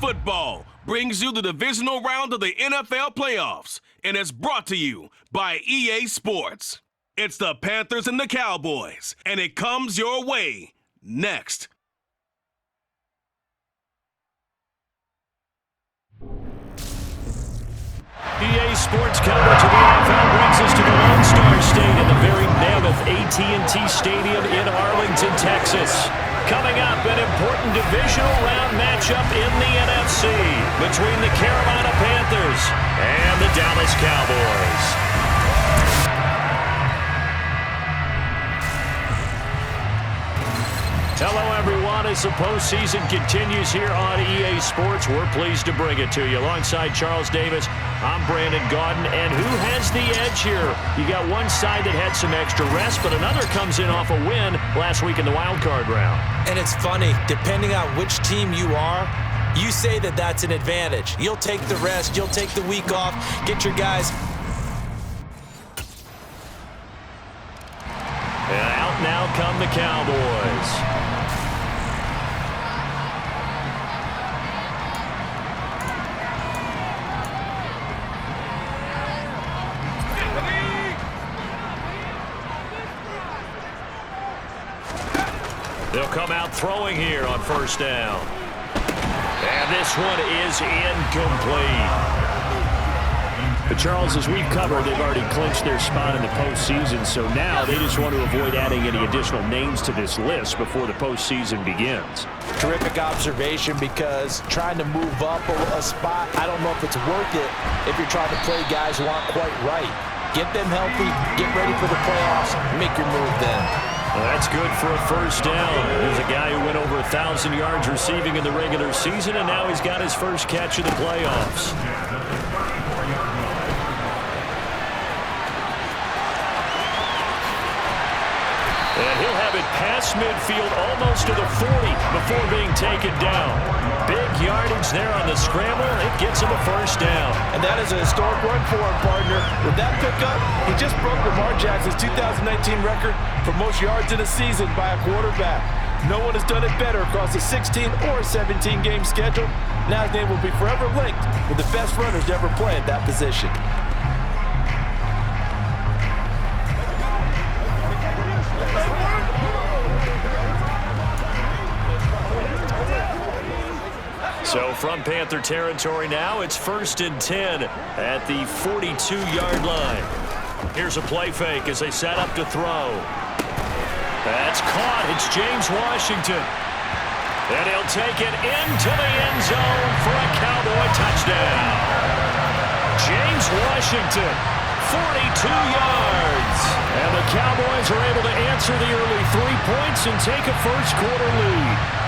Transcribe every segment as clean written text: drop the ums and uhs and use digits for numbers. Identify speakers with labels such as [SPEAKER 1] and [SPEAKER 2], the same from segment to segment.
[SPEAKER 1] football brings you the divisional round of the NFL playoffs, and it's brought to you by EA Sports. It's the Panthers and the Cowboys, and it comes your way next.
[SPEAKER 2] EA Sports coverage of the NFL brings us to the Lone Star State in the very mammoth AT&T Stadium in Arlington, Texas. Coming up, an important divisional round matchup in the NFC between the Carolina Panthers and the Dallas Cowboys. Hello, everyone. As the postseason continues here on EA Sports, we're pleased to bring it to you. Alongside Charles Davis, I'm Brandon Gaudin. And who has the edge here? You got one side that had some extra rest, but another comes in off a win last week in the wild card round.
[SPEAKER 3] And it's funny, depending on which team you are, you say that that's an advantage. You'll take the rest, you'll take the week off, get your guys.
[SPEAKER 2] And out now come the Cowboys. They'll come out throwing here on first down. And this one is incomplete. But Charles, as we've covered, they've already clinched their spot in the postseason, so now they just want to avoid adding any additional names to this list before the postseason begins.
[SPEAKER 3] Terrific observation, because trying to move up a spot, I don't know if it's worth it if you're trying to play guys who aren't quite right. Get them healthy, get ready for the playoffs, make your move then.
[SPEAKER 2] Well, that's good for a first down. There's a guy who went over 1,000 yards receiving in the regular season, and now he's got his first catch in the playoffs. And he'll have it past midfield almost to the 40 before being taken down. Big yardage there on the scramble. It gets him a first down.
[SPEAKER 4] And that is a historic run for him, partner. With that pickup, he just broke Lamar Jackson's 2019 record for most yards in a season by a quarterback. No one has done it better across a 16 or 17-game schedule. Now his name will be forever linked with the best runners to ever play at that position.
[SPEAKER 2] So from Panther territory now, it's 1st and 10 at the 42-yard line. Here's a play fake as they set up to throw. That's caught. It's James Washington. And he'll take it into the end zone for a Cowboy touchdown. James Washington, 42 yards. And the Cowboys are able to answer the early 3 points and take a first-quarter lead.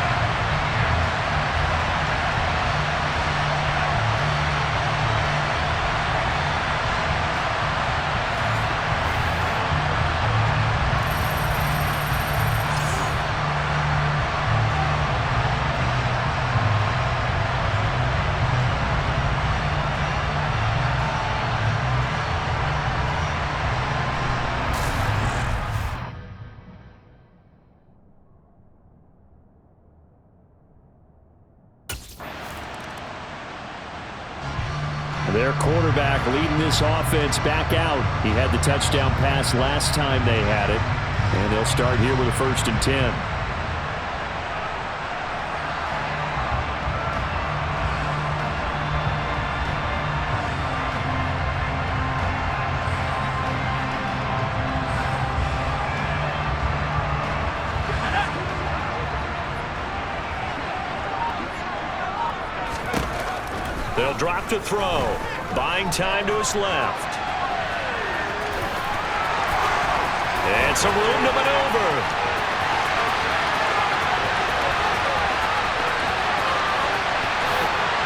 [SPEAKER 2] Their quarterback leading this offense back out. He had the touchdown pass last time they had it. And they'll start here with a 1st and 10. They'll drop to throw. Buying time to his left. And some room to maneuver.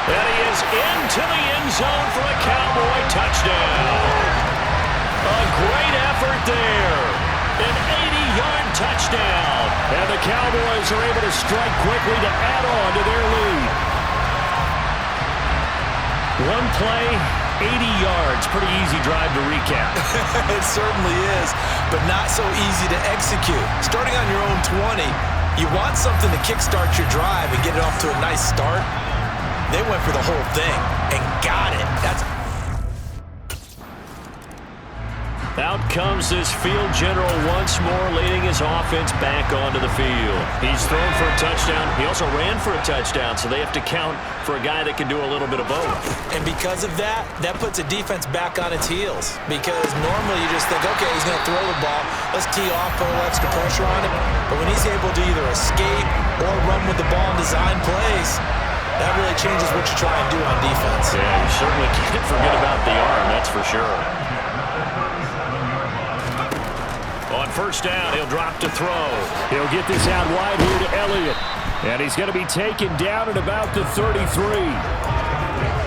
[SPEAKER 2] And he is into the end zone for a Cowboy touchdown. A great effort there. An 80-yard touchdown. And the Cowboys are able to strike quickly to add on to their lead. One play, 80 yards. Pretty easy drive to recap.
[SPEAKER 3] It certainly is, but not so easy to execute. Starting on your own 20, you want something to kickstart your drive and get it off to a nice start. They went for the whole thing and got it.
[SPEAKER 2] Out comes this field general once more, leading his offense back onto the field. He's thrown for a touchdown. He also ran for a touchdown, so they have to count for a guy that can do a little bit of both.
[SPEAKER 3] And because of that, that puts a defense back on its heels. Because normally you just think, okay, he's going to throw the ball. Let's tee off, put a little extra pressure on him. But when he's able to either escape or run with the ball and design plays, that really changes what you try and do on defense.
[SPEAKER 2] Yeah, you certainly can't forget about the arm, that's for sure. On first down, he'll drop to throw.
[SPEAKER 5] He'll get this out wide here to Elliott. And he's going to be taken down at about the 33.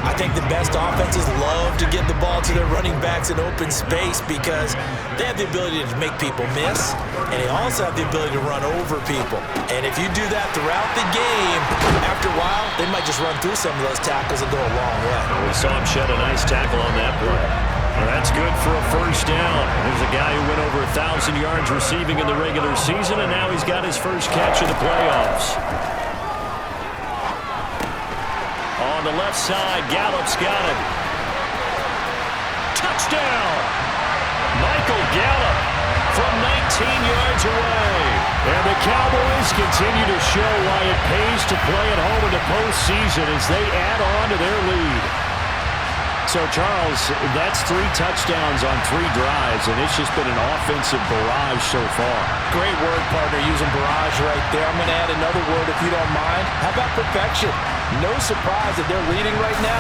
[SPEAKER 3] I think the best offenses love to get the ball to their running backs in open space because they have the ability to make people miss, and they also have the ability to run over people. And if you do that throughout the game, after a while, they might just run through some of those tackles and go a long way.
[SPEAKER 2] We saw him shed a nice tackle on that play. Well, that's good for a first down. There's a guy who went over 1,000 yards receiving in the regular season, and now he's got his first catch in the playoffs. On the left side, Gallup's got it. Touchdown! Michael Gallup from 19 yards away.
[SPEAKER 5] And the Cowboys continue to show why it pays to play at home in the postseason as they add on to their lead. So, Charles, that's 3 touchdowns on 3 drives, and it's just been an offensive barrage so far.
[SPEAKER 3] Great word, partner, using barrage right there. I'm going to add another word if you don't mind. How about perfection? No surprise that they're leading right now.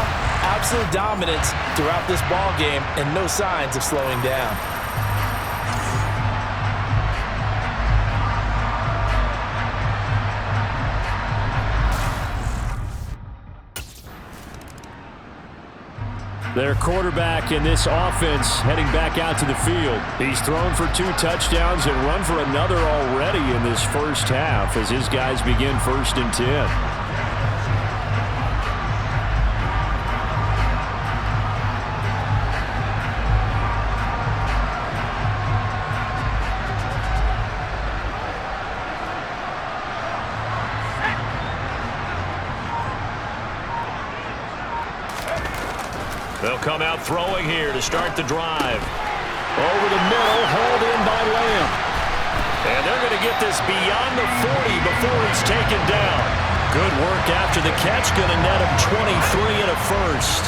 [SPEAKER 3] Absolute dominance throughout this ball game and no signs of slowing down.
[SPEAKER 5] Their quarterback in this offense heading back out to the field. He's thrown for 2 touchdowns and run for another already in this first half as his guys begin 1st and 10.
[SPEAKER 2] They'll come out throwing here to start the drive. Over the middle, hauled in by Lamb. And they're going to get this beyond the 40 before he's taken down. Good work after the catch, going to net him 23 and a first.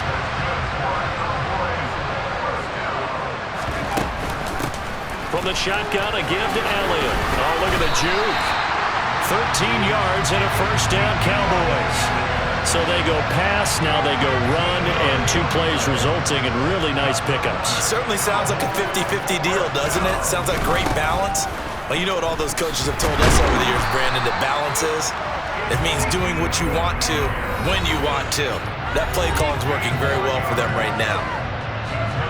[SPEAKER 2] From the shotgun, a give to Elliott. Oh, look at the juke. 13 yards and a first down, Cowboys. So they go pass, now they go run, and 2 plays resulting in really nice pickups.
[SPEAKER 3] Certainly sounds like a 50-50 deal, doesn't it? Sounds like great balance. Well, you know what all those coaches have told us over the years, Brandon, that balance is? It means doing what you want to, when you want to. That play calling's working very well for them right now.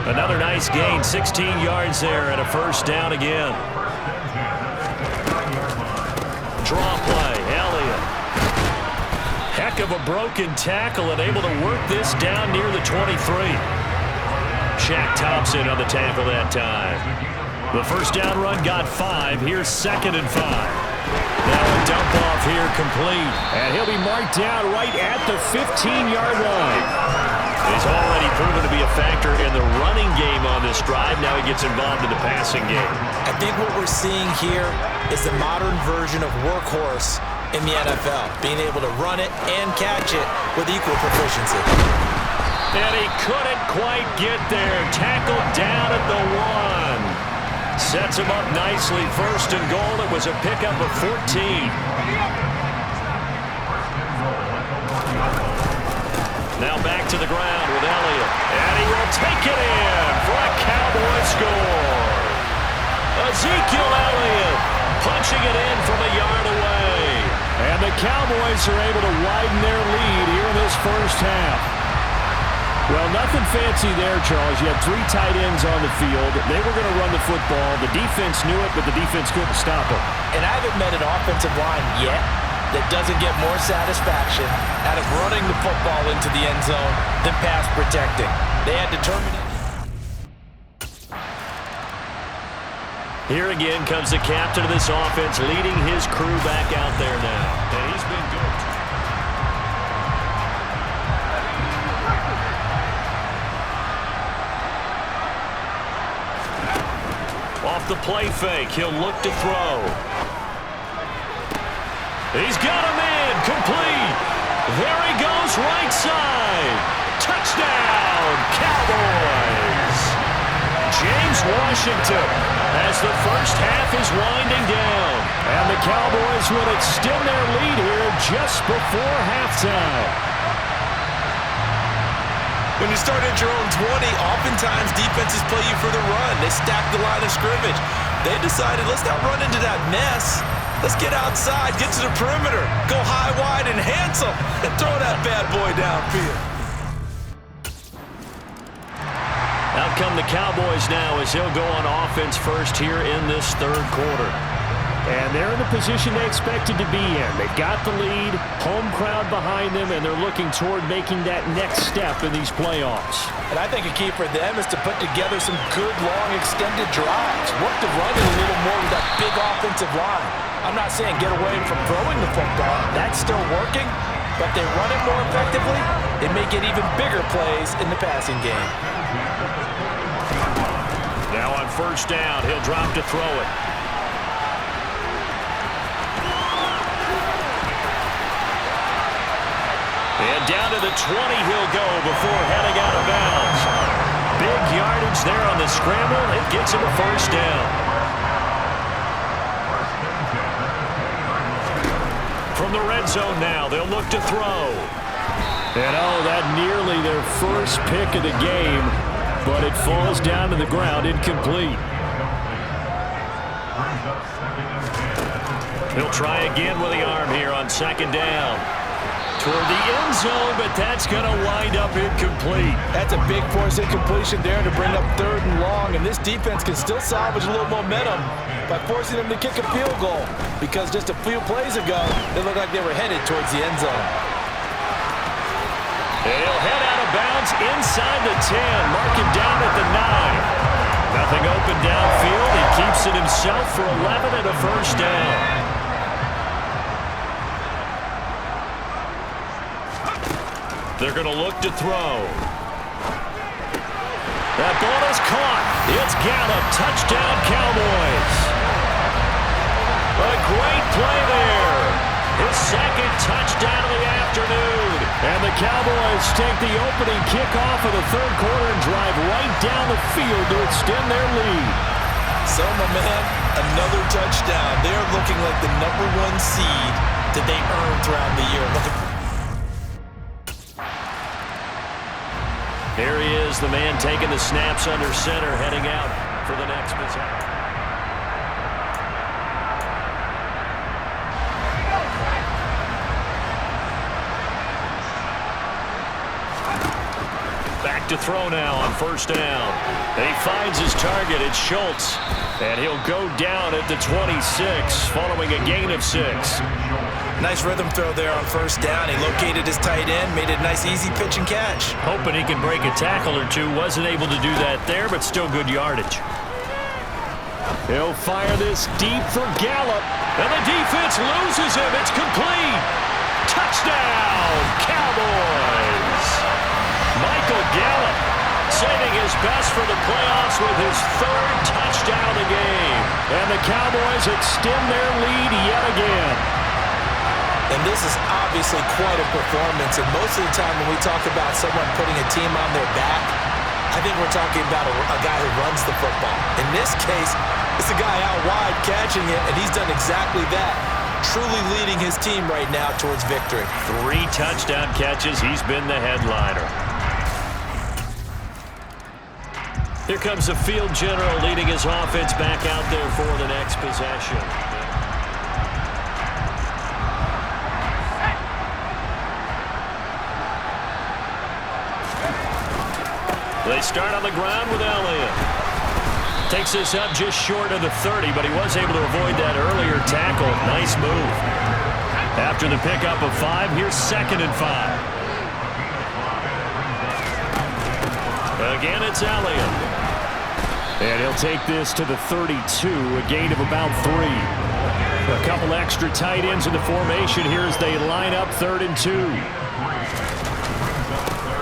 [SPEAKER 2] Another nice gain, 16 yards there, and a first down again. Draw play, Elliott. Heck of a broken tackle and able to work this down near the 23. Shaq Thompson on the tackle that time. The first down run got 5. Here's 2nd and 5. Now a dump off here complete.
[SPEAKER 5] And he'll be marked down right at the 15-yard line.
[SPEAKER 2] He's already proven to be a factor in the running game on this drive. Now he gets involved in the passing game.
[SPEAKER 3] I think what we're seeing here is the modern version of workhorse in the NFL, being able to run it and catch it with equal proficiency.
[SPEAKER 2] And he couldn't quite get there. Tackled down at the 1. Sets him up nicely. 1st and goal. It was a pickup of 14. Now back to the ground with Elliott. And he will take it in for a Cowboy score. Ezekiel Elliott punching it in from a yard away.
[SPEAKER 5] And the Cowboys are able to widen their lead here in this first half. Well, nothing fancy there, Charles. You had 3 tight ends on the field. They were going to run the football. The defense knew it, but the defense couldn't stop it.
[SPEAKER 3] And I haven't met an offensive line yet that doesn't get more satisfaction out of running the football into the end zone than pass protecting. They had determination.
[SPEAKER 2] Here again comes the captain of this offense, leading his crew back out there now. And he's been good. the play fake. He'll look to throw. He's got him in. Complete. There he goes, right side. Touchdown, Cowboys. James Washington as the first half is winding down. And the Cowboys will extend their lead here just before halftime.
[SPEAKER 4] When you start at your own 20, oftentimes defenses play you for the run. They stack the line of scrimmage. They decided, let's not run into that mess. Let's get outside, get to the perimeter, go high, wide, and handsome, and throw that bad boy downfield.
[SPEAKER 2] Out come the Cowboys now as he'll go on offense first here in this third quarter.
[SPEAKER 5] And they're in the position they expected to be in. They've got the lead, home crowd behind them, and they're looking toward making that next step in these playoffs.
[SPEAKER 3] And I think a key for them is to put together some good, long, extended drives. Work the run a little more with that big offensive line. I'm not saying get away from throwing the football. That's still working. But they run it more effectively, they may get even bigger plays in the passing game.
[SPEAKER 2] Now on first down, he'll drop to throw it. And down to the 20 he'll go before heading out of bounds. Big yardage there on the scramble. It gets him a first down. From the red zone now, they'll look to throw.
[SPEAKER 5] And that nearly their first pick of the game, but it falls down to the ground incomplete.
[SPEAKER 2] He'll try again with the arm here on second down. Toward the end zone, but that's going to wind up incomplete.
[SPEAKER 3] That's a big force incompletion there to bring up third and long, and this defense can still salvage a little momentum by forcing them to kick a field goal, because just a few plays ago, they looked like they were headed towards the end zone.
[SPEAKER 2] And he'll head out of bounds inside the 10, marking down at the 9. Nothing open downfield. He keeps it himself for 11 and a first down. They're going to look to throw. That ball is caught. It's Gallup. Touchdown, Cowboys. A great play there. His second touchdown of the afternoon.
[SPEAKER 5] And the Cowboys take the opening kickoff of the third quarter and drive right down the field to extend their lead.
[SPEAKER 3] So, my man, another touchdown. They're looking like the #1 seed that they earned throughout the year.
[SPEAKER 2] Here he is, the man taking the snaps under center, heading out for the next possession. Back to throw now on first down. He finds his target. It's Schultz. And he'll go down at the 26 following a gain of 6.
[SPEAKER 3] Nice rhythm throw there on first down. He located his tight end, made it a nice easy pitch and catch.
[SPEAKER 2] Hoping he can break a tackle or two. Wasn't able to do that there, but still good yardage.
[SPEAKER 5] He'll fire this deep for Gallup.
[SPEAKER 2] And the defense loses him. It's complete. Touchdown, Cowboys. Michael Gallup saving his best for the playoffs with his third touchdown of the game.
[SPEAKER 5] And the Cowboys extend their lead yet again.
[SPEAKER 3] And this is obviously quite a performance. And most of the time when we talk about someone putting a team on their back, I think we're talking about a guy who runs the football. In this case, it's a guy out wide catching it, and he's done exactly that. Truly leading his team right now towards victory.
[SPEAKER 2] 3 touchdown catches. He's been the headliner. Here comes the field general leading his offense back out there for the next possession. They start on the ground with Elliott. Takes this up just short of the 30, but he was able to avoid that earlier tackle. Nice move. After the pickup of 5, here's 2nd and 5. Again, it's Elliott.
[SPEAKER 5] And he'll take this to the 32, a gain of about 3. A couple extra tight ends in the formation here as they line up 3rd and 2.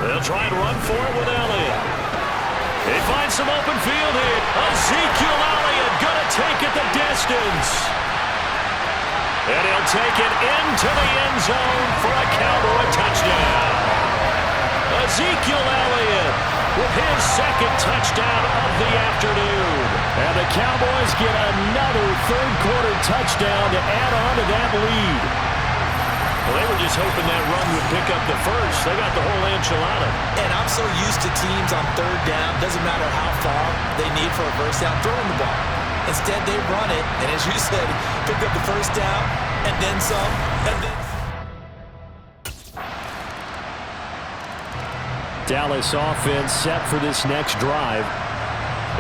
[SPEAKER 2] They'll try and run for it with Elliott. They find some open field here. Ezekiel Elliott gonna take it the distance. And he'll take it into the end zone for a Cowboy touchdown. Ezekiel Elliott with his second touchdown of the afternoon.
[SPEAKER 5] And the Cowboys get another third-quarter touchdown to add on to that lead.
[SPEAKER 2] Well, they were just hoping that run would pick up the first. They got the whole enchilada.
[SPEAKER 3] And I'm so used to teams on third down, doesn't matter how far they need for a first down, throwing the ball. Instead, they run it, and as you said, pick up the first down, and then some, and then...
[SPEAKER 5] Dallas offense set for this next drive.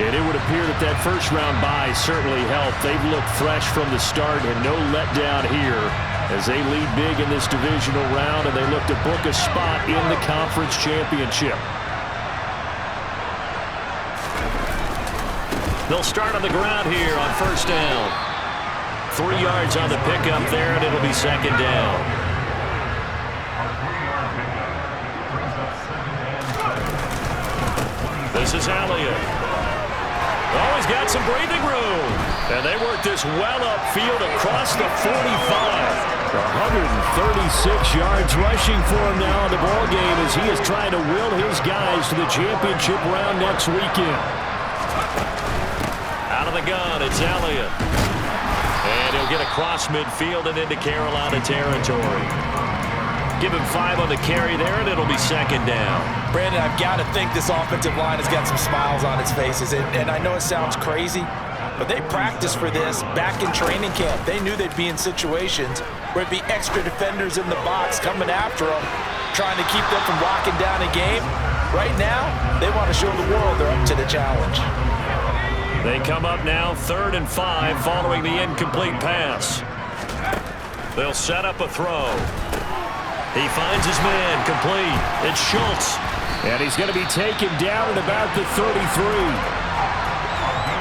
[SPEAKER 5] And it would appear that that first-round bye certainly helped. They've looked fresh from the start and no letdown here as they lead big in this divisional round, and they look to book a spot in the conference championship.
[SPEAKER 2] They'll start on the ground here on first down. 3 yards on the pickup there, and it'll be second down. This is Elliott. Oh, he's got some breathing room. And they work this well upfield across the 45.
[SPEAKER 5] 136 yards rushing for him now in the ball game as he is trying to will his guys to the championship round next weekend.
[SPEAKER 2] Out of the gun, it's Elliott. And he'll get across midfield and into Carolina territory. Give him 5 on the carry there, and it'll be second down.
[SPEAKER 3] Brandon, I've got to think this offensive line has got some smiles on its faces. And I know it sounds crazy, but they practiced for this back in training camp. They knew they'd be in situations where it'd be extra defenders in the box coming after them, trying to keep them from locking down a game. Right now, they want to show the world they're up to the challenge.
[SPEAKER 2] They come up now 3rd and 5 following the incomplete pass. They'll set up a throw. He finds his man complete. It's Schultz.
[SPEAKER 5] And he's going to be taken down at about the 33.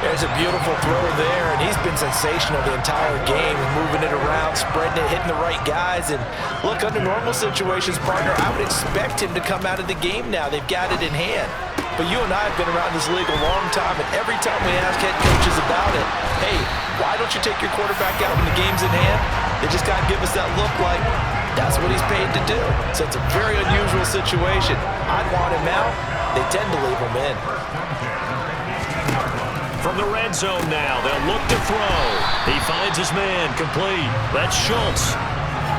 [SPEAKER 3] There's a beautiful throw there, and he's been sensational the entire game, moving it around, spreading it, hitting the right guys. And look, under normal situations, partner, I would expect him to come out of the game now. They've got it in hand. But you and I have been around this league a long time, and every time we ask head coaches about it, hey, why don't you take your quarterback out when the game's in hand? They just got to give us that look like that's what he's paid to do. So it's a very unusual situation. I'd want him out. They tend to leave him in.
[SPEAKER 2] From the red zone now, they'll look to throw. He finds his man complete. That's Schultz.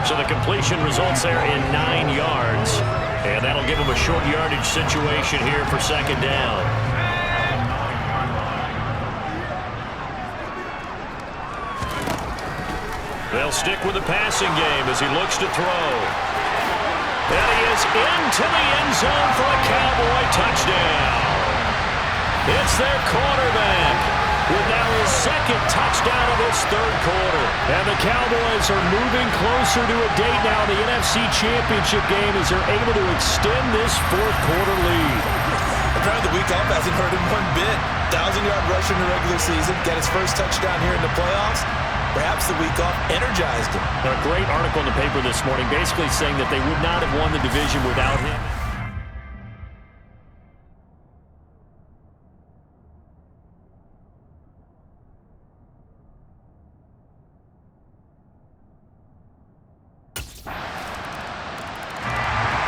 [SPEAKER 2] So the completion results there in 9 yards. And that'll give him a short yardage situation here for second down. They'll stick with the passing game as he looks to throw. And he is into the end zone for a Cowboy touchdown. It's their quarterback with now his second touchdown of this third quarter.
[SPEAKER 5] And the Cowboys are moving closer to a date now in the NFC Championship game as they're able to extend this fourth quarter lead.
[SPEAKER 3] Apparently the week off hasn't hurt him one bit. 1,000-yard rush in the regular season, get his first touchdown here in the playoffs. Perhaps the week off energized him.
[SPEAKER 2] A great article in the paper this morning basically saying that they would not have won the division without him.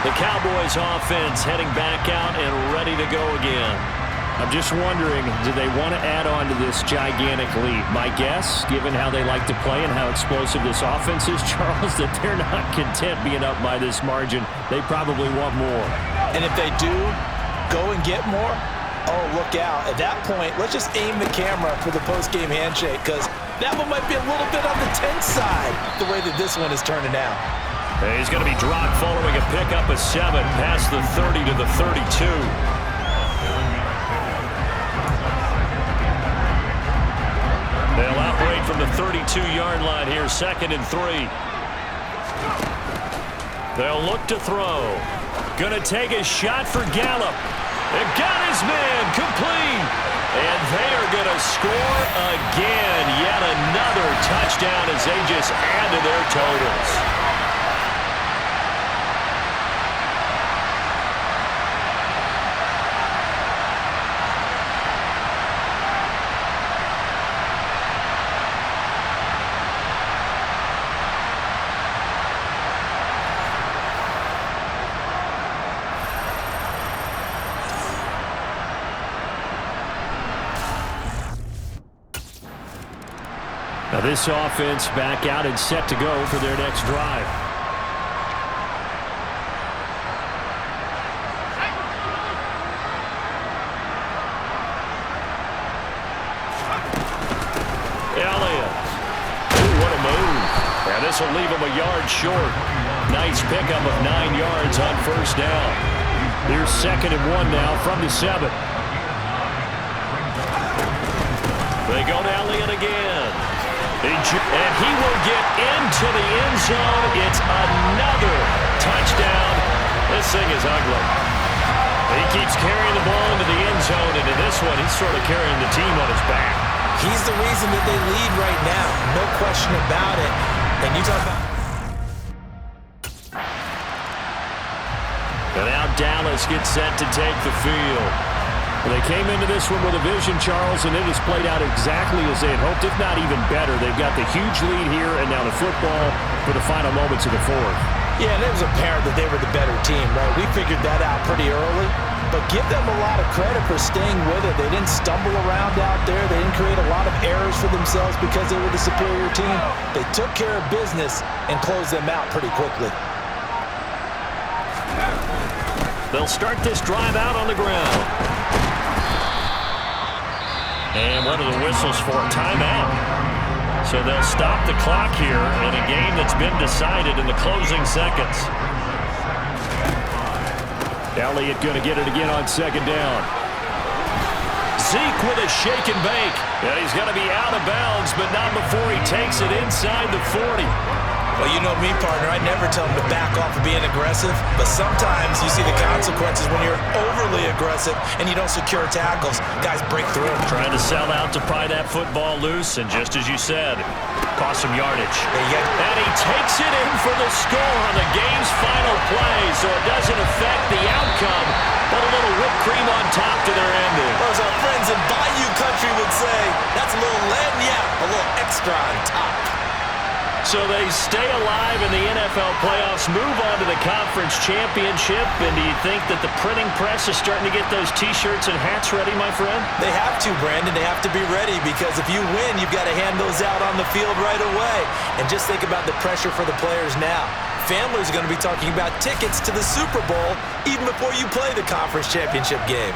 [SPEAKER 2] The Cowboys offense heading back out and ready to go again.
[SPEAKER 5] I'm just wondering, do they want to add on to this gigantic lead? My guess, given how they like to play and how explosive this offense is, Charles, that they're not content being up by this margin. They probably want more.
[SPEAKER 3] And if they do go and get more, oh, look out. At that point, let's just aim the camera for the post-game handshake, because that one might be a little bit on the tense side, the way that this one is turning out.
[SPEAKER 2] He's going to be dropped following a pickup of 7 past the 30 to the 32. They'll operate from the 32-yard line here, 2nd and 3. They'll look to throw. Going to take a shot for Gallup. They got his man complete. And they are going to score again. Yet another touchdown as they just add to their totals.
[SPEAKER 5] This offense back out and set to go for their next drive. Elliott. Ooh, what a move. And this will leave him a yard short. Nice pickup of 9 yards on first down. Here's 2nd and 1 now from the 7. They go to Elliott again. And he will get into the end zone. It's another touchdown. This thing is ugly. He keeps carrying the ball into the end zone, and in this one, he's sort of carrying the team on his back.
[SPEAKER 3] He's the reason that they lead right now. No question about it. And you talk about...
[SPEAKER 5] And now Dallas gets set to take the field. They came into this one with a vision, Charles, and it has played out exactly as they had hoped, if not even better. They've got the huge lead here, and now the football for the final moments of the 4th.
[SPEAKER 3] Yeah, and it was apparent that they were the better team, right? We figured that out pretty early, but give them a lot of credit for staying with it. They didn't stumble around out there. They didn't create a lot of errors for themselves because they were the superior team. They took care of business and closed them out pretty quickly.
[SPEAKER 5] They'll start this drive out on the ground. And one of the whistles for a timeout. So they'll stop the clock here in a game that's been decided in the closing seconds. Elliott going to get it again on 2nd down. Zeke with a shake and bake. Yeah, he's going to be out of bounds, but not before he takes it inside the 40.
[SPEAKER 3] Well, you know me, partner. I never tell them to back off of being aggressive, but sometimes you see the consequences when you're overly aggressive and you don't secure tackles. Guys break through.
[SPEAKER 5] Trying to sell out to pry that football loose, and just as you said, cost some yardage. And he takes it in for the score on the game's final play, so it doesn't affect the outcome, but a little whipped cream on top to their ending.
[SPEAKER 3] Or as our friends in Bayou Country would say, that's a little lagniappe, a little extra on top.
[SPEAKER 5] So they stay alive in the NFL playoffs, move on to the conference championship, and do you think that the printing press is starting to get those T-shirts and hats ready, my friend?
[SPEAKER 3] They have to, Brandon. They have to be ready because if you win, you've got to hand those out on the field right away. And just think about the pressure for the players now. Families are going to be talking about tickets to the Super Bowl even before you play the conference championship game.